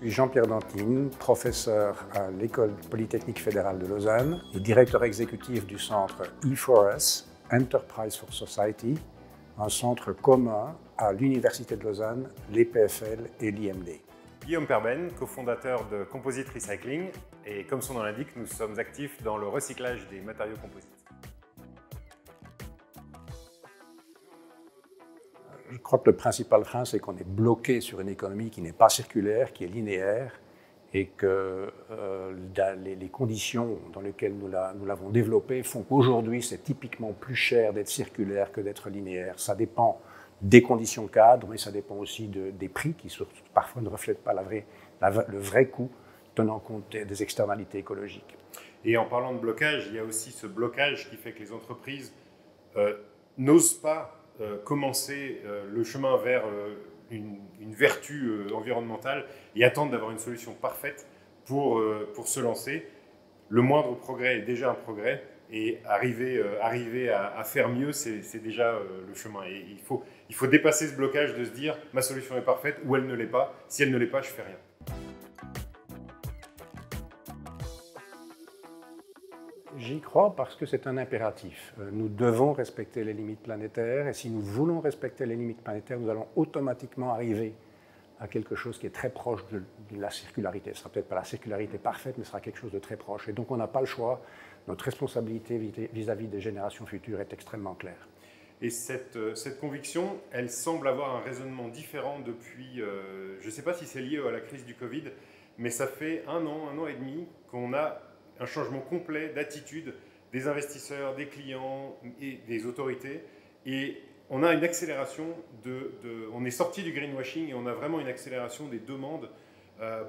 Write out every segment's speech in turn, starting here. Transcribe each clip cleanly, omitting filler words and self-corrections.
Je suis Jean-Pierre Dantine, professeur à l'École polytechnique fédérale de Lausanne et directeur exécutif du centre E4S, Enterprise for Society, un centre commun à l'Université de Lausanne, l'EPFL et l'IMD. Guillaume Perben, cofondateur de Composite Recycling, et comme son nom l'indique, nous sommes actifs dans le recyclage des matériaux composites. Je crois que le principal frein, c'est qu'on est bloqué sur une économie qui n'est pas circulaire, qui est linéaire, et que les conditions dans lesquelles nous l'avons développée font qu'aujourd'hui, c'est typiquement plus cher d'être circulaire que d'être linéaire. Ça dépend des conditions cadres, mais ça dépend aussi des prix qui parfois ne reflètent pas le vrai coût, tenant compte des externalités écologiques. Et en parlant de blocage, il y a aussi ce blocage qui fait que les entreprises n'osent pas commencer le chemin vers une vertu environnementale et attendre d'avoir une solution parfaite pour se lancer. Le moindre progrès est déjà un progrès et arriver à faire mieux, c'est déjà le chemin. Et il faut dépasser ce blocage de se dire ma solution est parfaite ou elle ne l'est pas. Si elle ne l'est pas, je ne fais rien. J'y crois parce que c'est un impératif. Nous devons respecter les limites planétaires et si nous voulons respecter les limites planétaires, nous allons automatiquement arriver à quelque chose qui est très proche de la circularité. Ce ne sera peut-être pas la circularité parfaite, mais ce sera quelque chose de très proche. Et donc on n'a pas le choix. Notre responsabilité vis-à-vis des générations futures est extrêmement claire. Et cette conviction, elle semble avoir un raisonnement différent depuis, je ne sais pas si c'est lié à la crise du Covid, mais ça fait un an et demi qu'on a un changement complet d'attitude des investisseurs, des clients et des autorités. Et on a une accélération on est sorti du greenwashing et on a vraiment une accélération des demandes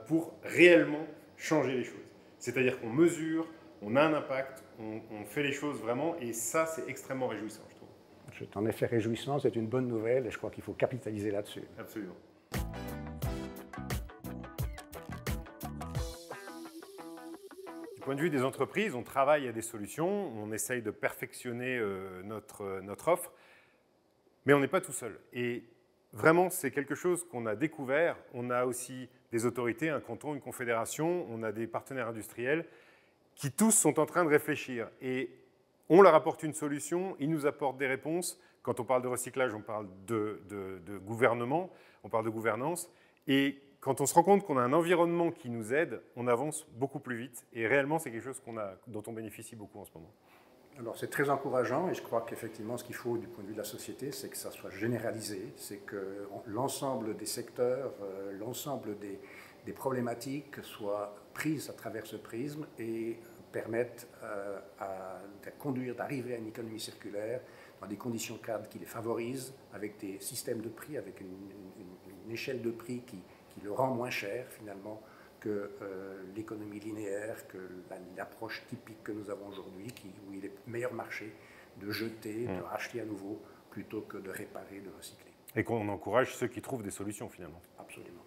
pour réellement changer les choses. C'est-à-dire qu'on mesure, on a un impact, on fait les choses vraiment et ça, c'est extrêmement réjouissant, je trouve. C'est en effet réjouissant, c'est une bonne nouvelle et je crois qu'il faut capitaliser là-dessus. Absolument. Du point de vue des entreprises, on travaille à des solutions, on essaye de perfectionner notre offre, mais on n'est pas tout seul. Et vraiment, c'est quelque chose qu'on a découvert. On a aussi des autorités, un canton, une confédération, on a des partenaires industriels qui tous sont en train de réfléchir. Et on leur apporte une solution, ils nous apportent des réponses. Quand on parle de recyclage, on parle de gouvernement, on parle de gouvernance. Et quand on se rend compte qu'on a un environnement qui nous aide, on avance beaucoup plus vite. Et réellement, c'est quelque chose dont on bénéficie beaucoup en ce moment. Alors c'est très encourageant et je crois qu'effectivement ce qu'il faut du point de vue de la société, c'est que ça soit généralisé, c'est que l'ensemble des secteurs, l'ensemble des problématiques soient prises à travers ce prisme et permettent d'arriver à une économie circulaire dans des conditions cadres qui les favorisent, avec des systèmes de prix, avec une échelle de prix qui le rend moins cher finalement que l'économie linéaire, que l'approche typique que nous avons aujourd'hui, où il est meilleur marché de jeter, de racheter à nouveau, plutôt que de réparer, de recycler. Et qu'on encourage ceux qui trouvent des solutions finalement. Absolument.